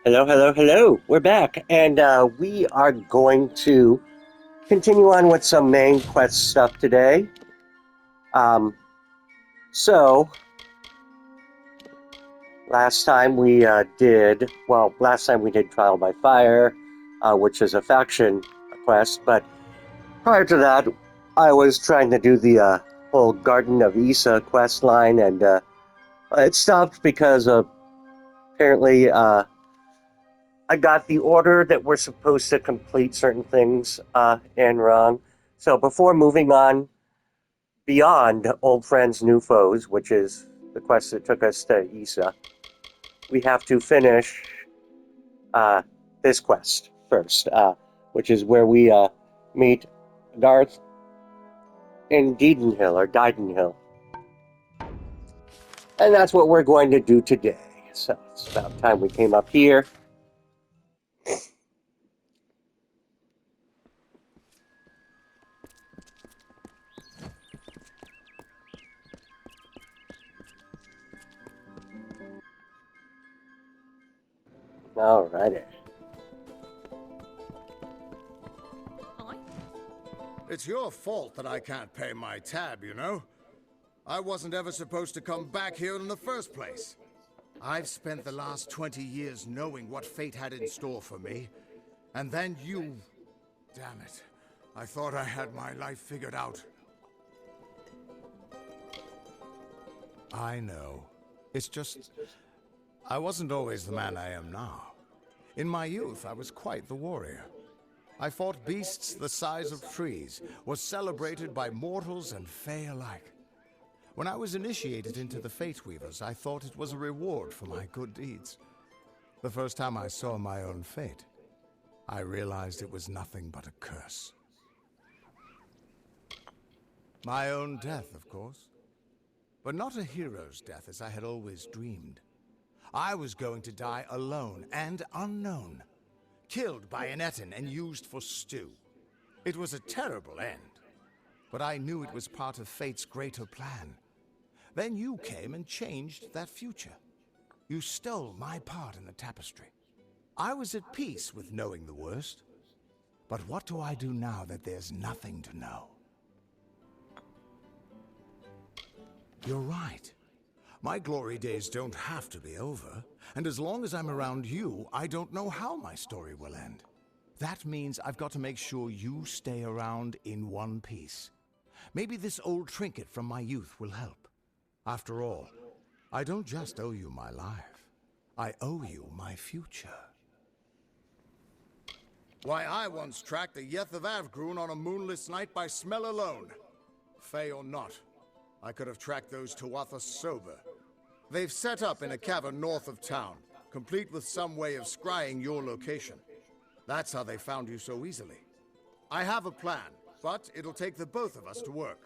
Hello, hello, hello. We're back, and we are going to continue on with some main quest stuff today. Um, so, last time we did Trial by Fire, which is a faction quest, but prior to that, I was trying to do the whole Garden of Isa quest line, and it stopped because apparently I got the order that we're supposed to complete certain things in wrong. So before moving on beyond Old Friends, New Foes, which is the quest that took us to Isa, we have to finish uh, this quest first, which is where we meet Darth in Deedenhill or Didenhill. And that's what we're going to do today. So it's about time we came up here. Alrighty. It's your fault that I can't pay my tab, you know? I wasn't ever supposed to come back here in the first place. I've spent the last 20 years knowing what fate had in store for me. And then you... Damn it. I thought I had my life figured out. I know. It's just... I wasn't always the man I am now. In my youth, I was quite the warrior. I fought beasts the size of trees, was celebrated by mortals and fae alike. When I was initiated into the Fate Weavers, I thought it was a reward for my good deeds. The first time I saw my own fate, I realized it was nothing but a curse. My own death, of course. But not a hero's death as I had always dreamed. I was going to die alone and unknown. Killed by an Etin and used for stew. It was a terrible end, but I knew it was part of fate's greater plan. Then you came and changed that future. You stole my part in the tapestry. I was at peace with knowing the worst. But what do I do now that there's nothing to know? You're right. My glory days don't have to be over, and as long as I'm around you, I don't know how my story will end. That means I've got to make sure you stay around in one piece. Maybe this old trinket from my youth will help. After all, I don't just owe you my life. I owe you my future. Why, I once tracked the Yeth of Avgrun on a moonless night by smell alone. Fey or not, I could have tracked those Tuatha sober. They've set up in a cavern north of town, complete with some way of scrying your location. That's how they found you so easily. I have a plan, but it'll take the both of us to work.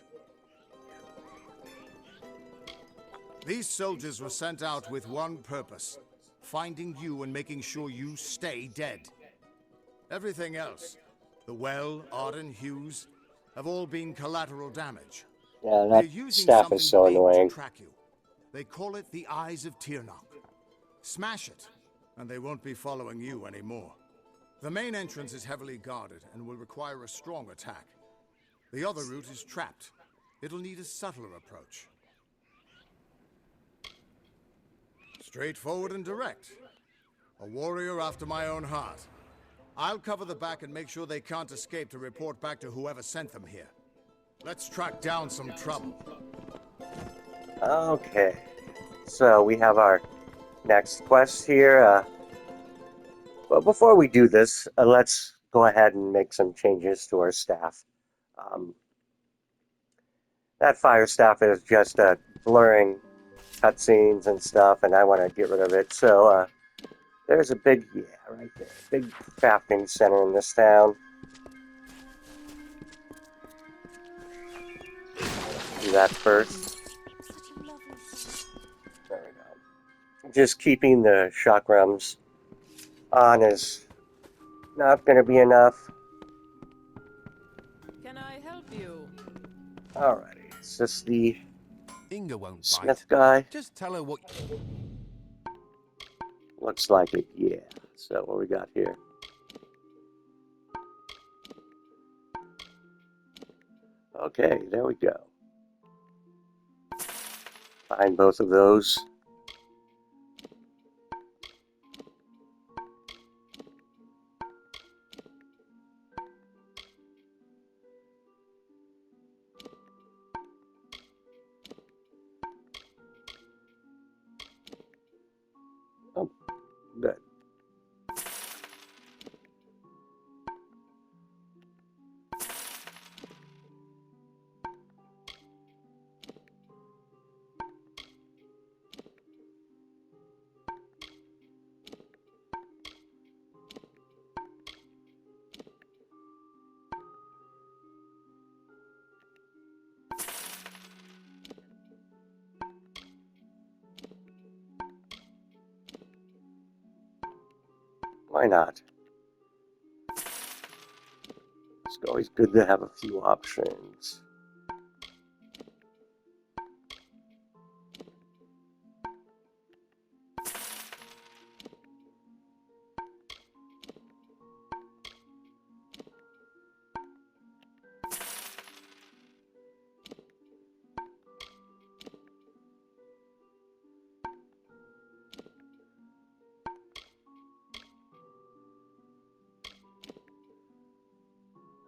These soldiers were sent out with one purpose: finding you and making sure you stay dead. Everything else, the Well, Arden, Hughes, have all been collateral damage. Yeah, They're that using staff something is so big annoying. to track you. They call it the Eyes of Tirnoch. Smash it, and they won't be following you anymore. The main entrance is heavily guarded and will require a strong attack. The other route is trapped. It'll need a subtler approach. Straightforward and direct. A warrior after my own heart. I'll cover the back and make sure they can't escape to report back to whoever sent them here. Let's track down some trouble. Okay, so we have our next quest here. But before we do this, let's go ahead and make some changes to our staff. Um, that fire staff is just blurring cutscenes and stuff, and I want to get rid of it. So there's a big, yeah, right there, big crafting center in this town. Do that first. There we go. Just keeping the chakrams on is not going to be enough. Can I help you? Alrighty, is this the Inga won't Smith bite. guy? Just tell her what... Looks like it, yeah. So what we got here? Okay, there we go. Find both of those. Oh, good. Why not? It's always good to have a few options.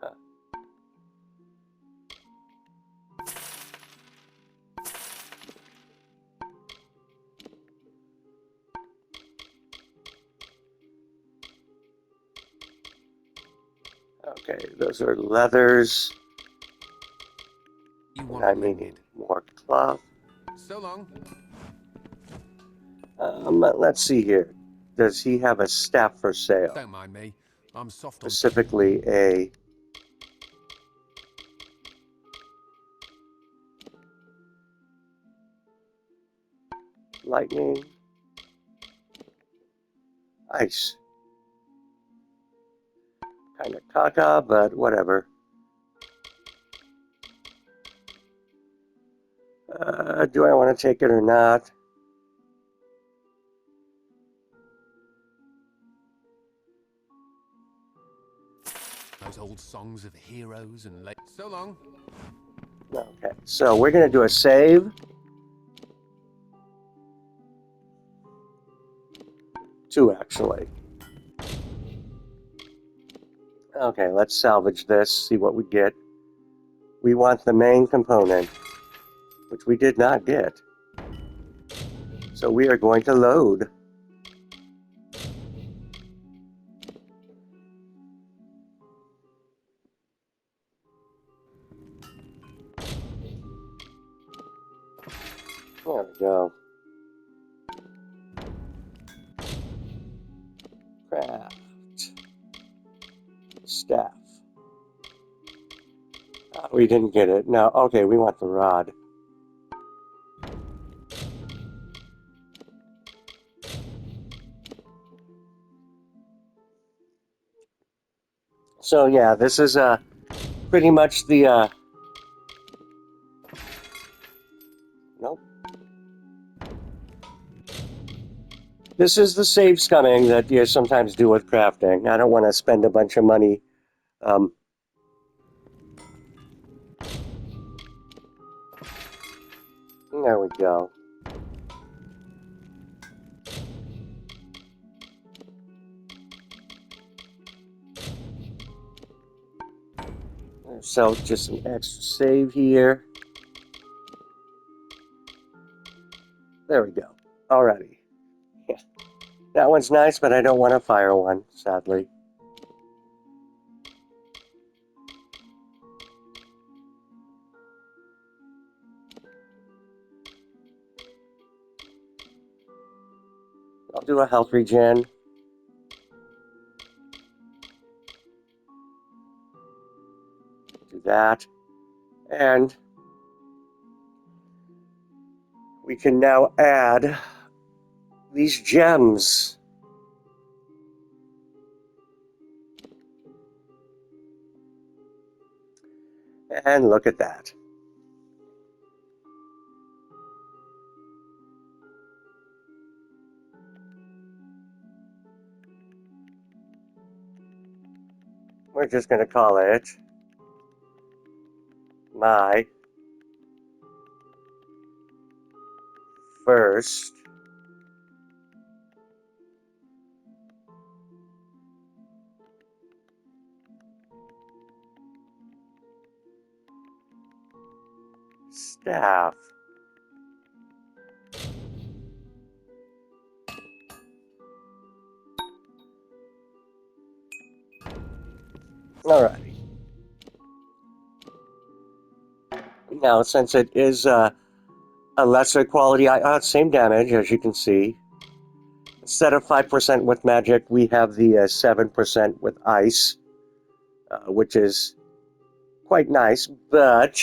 Huh. Okay, those are leathers. You And want I what need need. more cloth. So long. Let's see here. Does he have a staff for sale? Don't mind me. I'm soft on. Specifically a lightning, ice. Kind of caca, but whatever. Do I want to take it or not? Those old songs of heroes and late. So long. Okay, so we're going to do a save. 2, actually. Okay, let's salvage this, see what we get. We want the main component, which we did not get. So we are going to load. There we go. Craft. Staff. We didn't get it. No, okay, we want the rod. So yeah, this is pretty much the nope. This is the save scumming that you sometimes do with crafting. I don't want to spend a bunch of money. There we go. So just an extra save here. There we go. Alrighty. Yeah. That one's nice, but I don't want to fire one, sadly. I'll do a health regen. Do that. And we can now add these gems. And look at that. we're just going to call it my first staff. Alrighty. Now, since it is a lesser quality, same damage, as you can see. Instead of 5% with magic, we have the 7% with ice, which is quite nice, but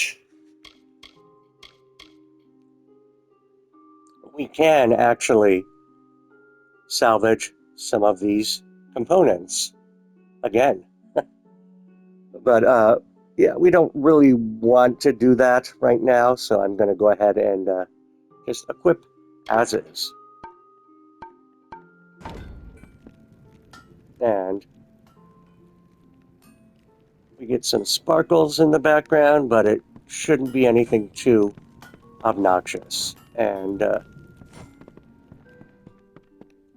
we can actually salvage some of these components again. But yeah, we don't really want to do that right now, so I'm going to go ahead and just equip as is. And we get some sparkles in the background, but it shouldn't be anything too obnoxious. And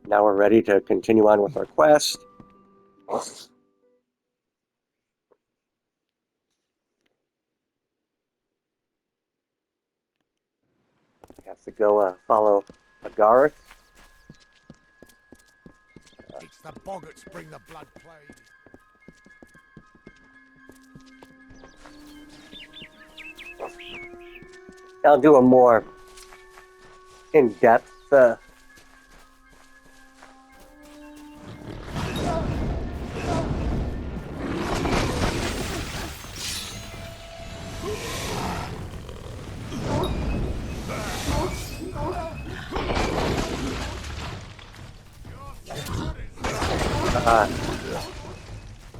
now we're ready to continue on with our quest. Have to go follow Agarth. It's the boggarts bring the blood plague. I'll do a more in-depth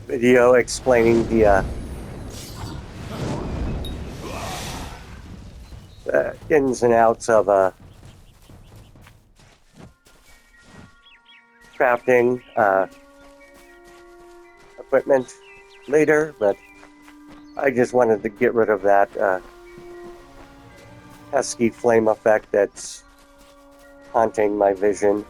video explaining the ins and outs of crafting equipment later, but I just wanted to get rid of that pesky flame effect that's haunting my vision.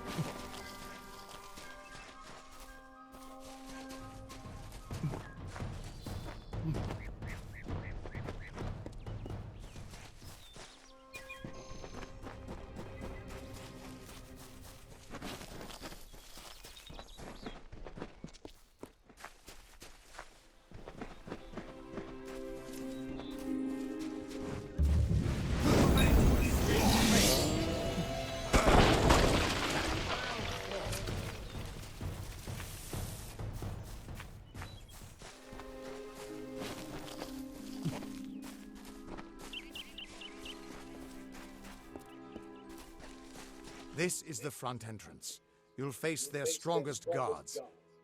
This is the front entrance. You'll face their strongest guards,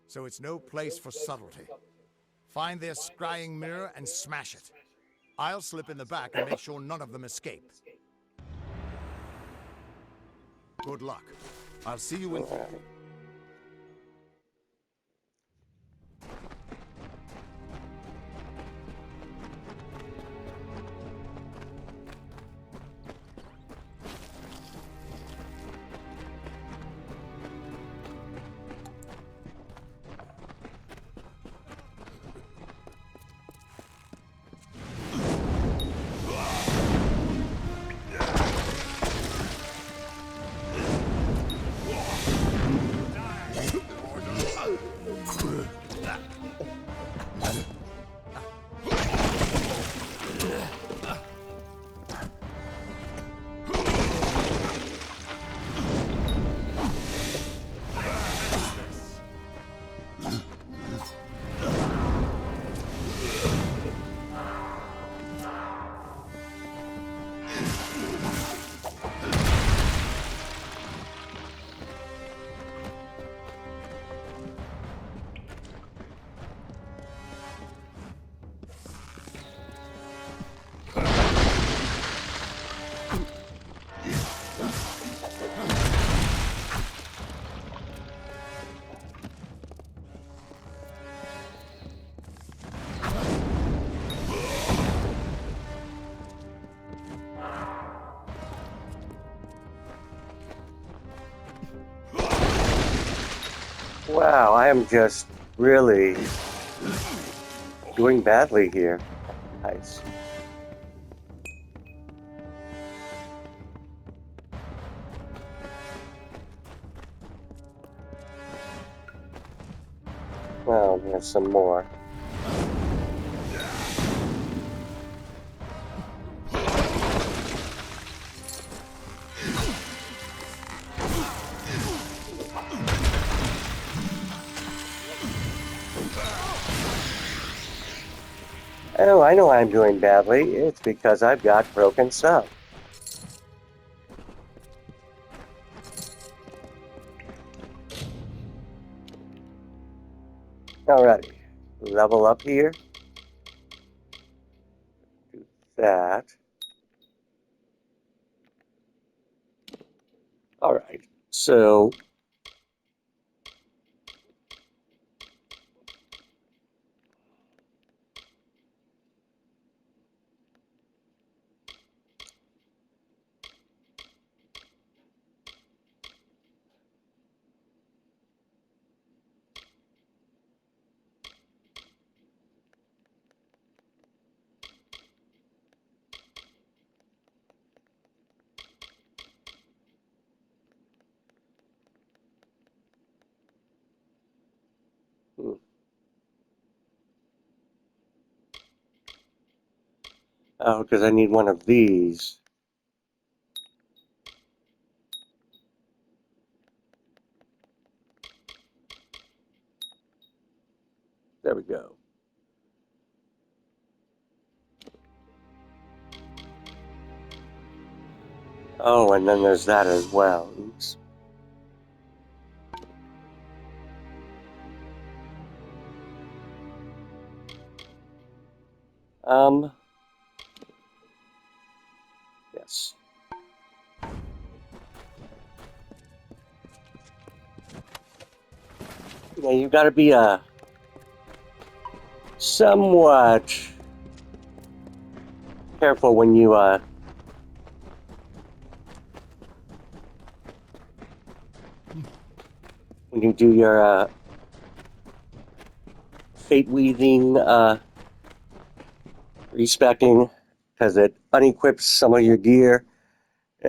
so it's no place for subtlety. Find their scrying mirror and smash it. I'll slip in the back and make sure none of them escape. Good luck. I'll see you in... Wow, I am just really doing badly here. Nice. Well, there's some more. Oh, I know I'm doing badly. It's because I've got broken stuff. Alrighty. Level up here. Do that. Alright. So, hmm. Oh, because I need one of these. There we go. Oh, and then there's that as well. Oops. Yes. Yeah, you've got to be somewhat careful when you do your fate weaving respecking, because it unequips some of your gear,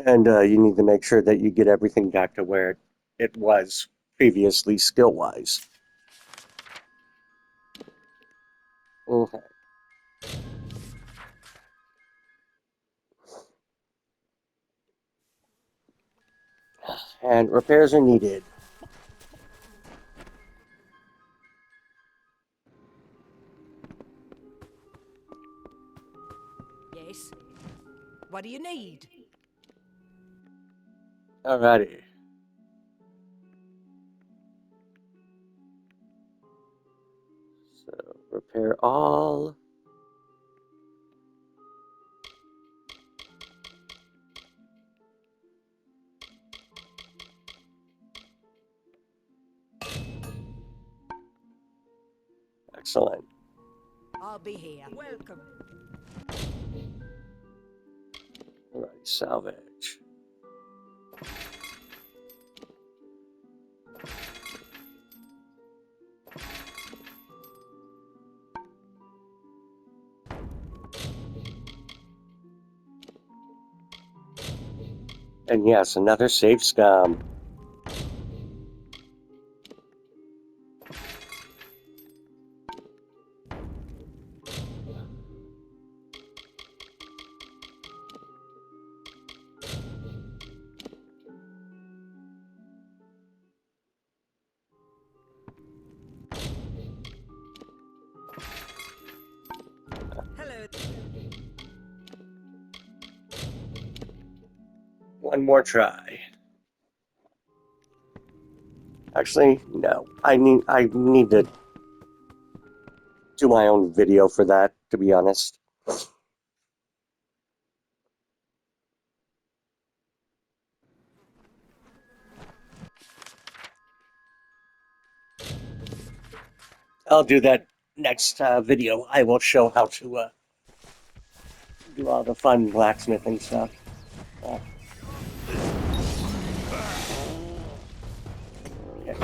and you need to make sure that you get everything back to where it was previously skill-wise. Okay. And repairs are needed. Yes. What do you need? Alrighty. So, repair all. Excellent. I'll be here. Welcome. Alright, salvage. And yes, another safe scum. Hello. One more try. Actually, no. I need to do my own video for that, to be honest. I'll do that next video. I will show how to do all the fun blacksmithing stuff. Uh, okay.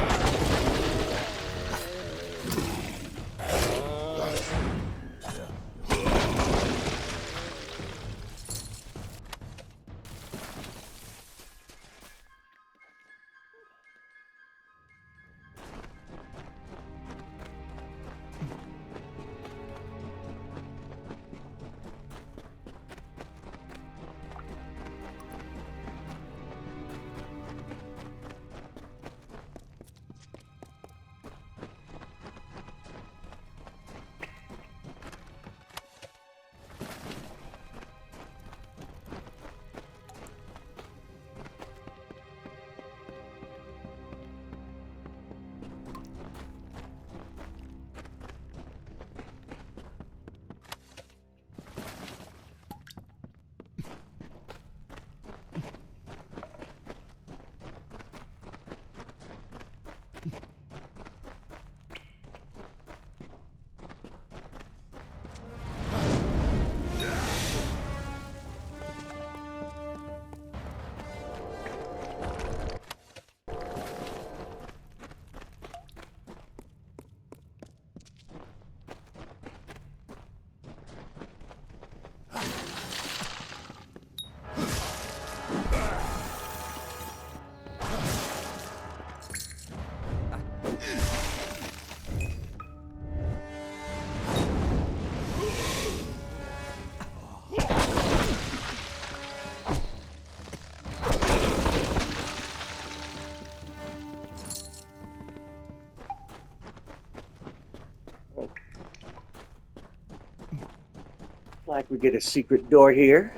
like we get a secret door here.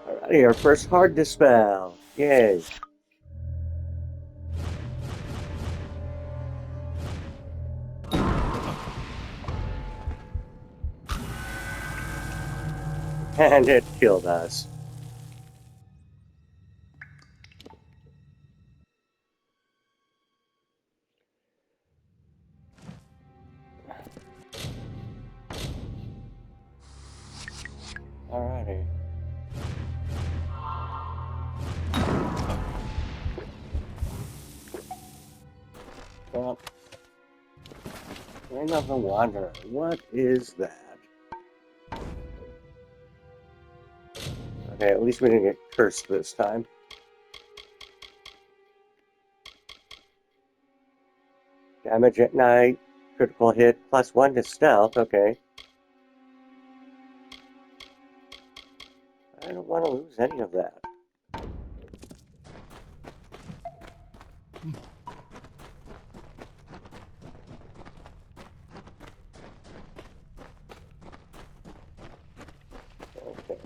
Alrighty, our first hard dispel. Yay. And it killed us. Alrighty. Well, Ring of the Wanderer. What is that? Okay, at least we didn't get cursed this time. Damage at night, critical hit, +1 to stealth, okay. I don't want to lose any of that. Okay.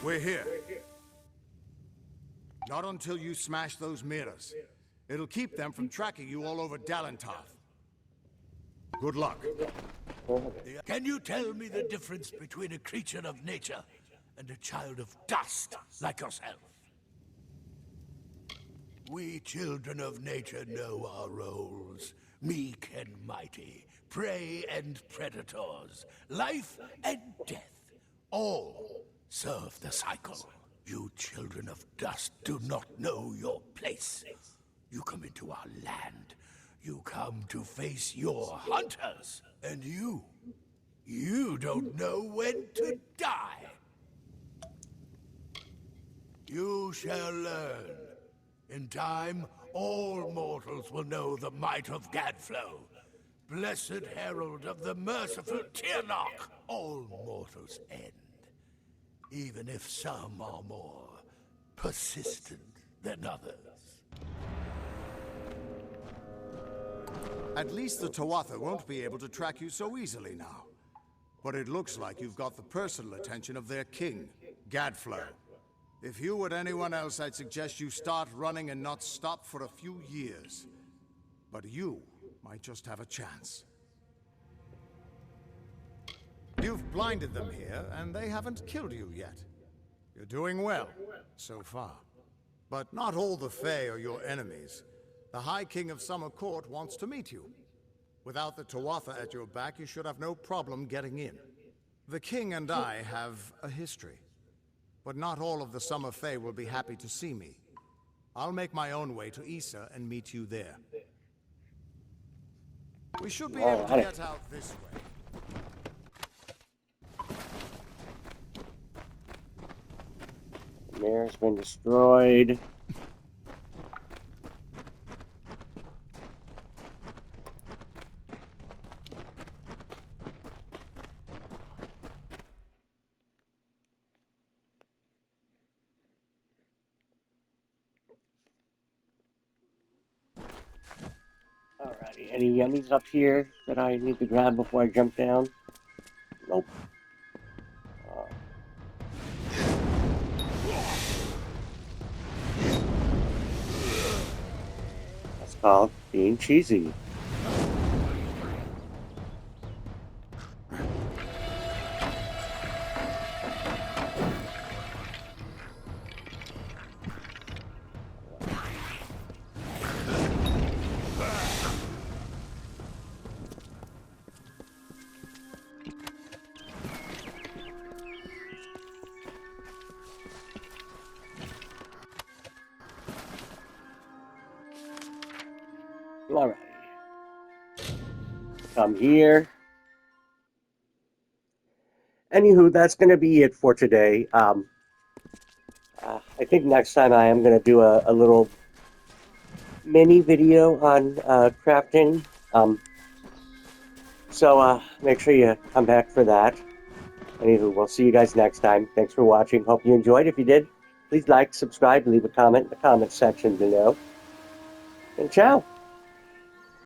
We're here. Not until you smash those mirrors. It'll keep them from tracking you all over Dalentarth. Good luck. Can you tell me the difference between a creature of nature and a child of dust like yourself? We children of nature know our roles. Meek and mighty, prey and predators, life and death. All serve the cycle. You children of dust do not know your place. You come into our land. You come to face your hunters. And you don't know when to die. You shall learn. In time, all mortals will know the might of Gadflow. Blessed herald of the merciful Tirnoch. All mortals end, even if some are more persistent than others. At least the Tuatha won't be able to track you so easily now. But it looks like you've got the personal attention of their king, Gadflow. If you were anyone else, I'd suggest you start running and not stop for a few years. But you might just have a chance. You've blinded them here, and they haven't killed you yet. You're doing well, so far. But not all the Fae are your enemies. The High King of Summer Court wants to meet you. Without the Tuatha at your back, you should have no problem getting in. The King and I have a history. But not all of the Summer Fae will be happy to see me. I'll make my own way to Issa and meet you there. We should be able to get out this way. The mirror's been destroyed. Alrighty, any yummies up here that I need to grab before I jump down? Nope. That's called being cheesy. Alrighty. Come here. Anywho, that's going to be it for today. I think next time I am going to do a little mini video on crafting. So make sure you come back for that. Anywho, we'll see you guys next time. Thanks for watching. Hope you enjoyed. If you did, please like, subscribe, leave a comment in the comment section below. And ciao.